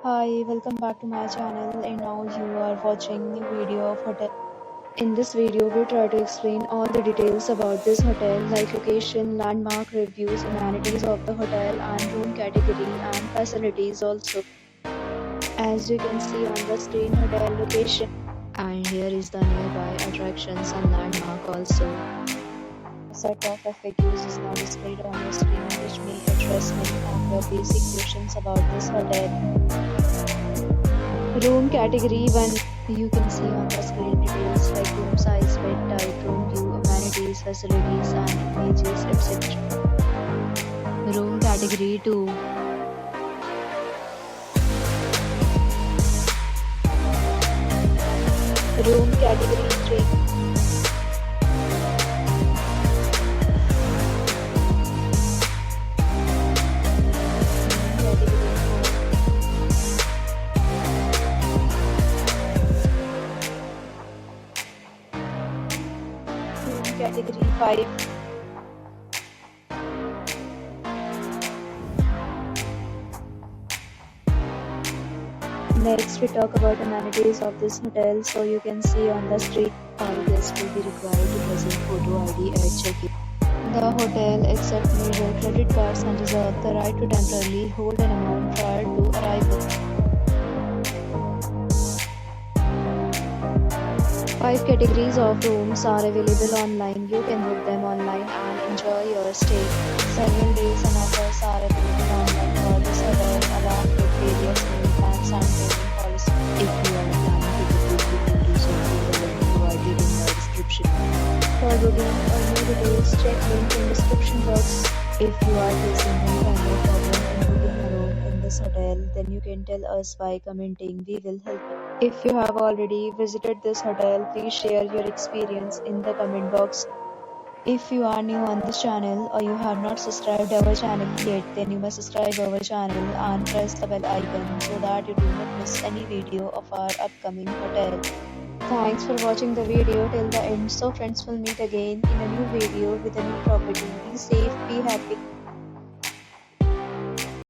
Hi, welcome back to my channel, and now you are watching new video of hotel. In this video, we try to explain all the details about this hotel like location, landmark, reviews, amenities of the hotel and room category and facilities also. As you can see on the screen, hotel location, and here is the nearby attractions and landmark also. A set of FAQs is now displayed on the screen which may address many of your basic questions about this hotel. Room category 1. You can see on the screen details like room size, bed type, room view, amenities, facilities and images, etc. Room category 2. Room category 3. Category 5. Next, we talk about amenities of this hotel. So you can see on the street, all guests will be required to present photo ID at check-in. The hotel accepts major credit cards and reserves the right to temporarily hold an amount prior to arrival. 5 categories of rooms are available online. You can book them online and enjoy your stay. Several days and offers are available online for this hotel along with various meal plans and payment policies. If you are planning to book, you can do so through the link provided in the description. For booking or more details, check link in description box. If you are facing any kind of problem in booking a room in this hotel, then you can tell us by commenting. We will help you. If you have already visited this hotel, please share your experience in the comment box. If you are new on this channel or you have not subscribed our channel yet, then you must subscribe our channel and press the bell icon so that you do not miss any video of our upcoming hotel. Thanks for watching the video till the end. So friends, will meet again in a new video with a new property. Be safe, be happy.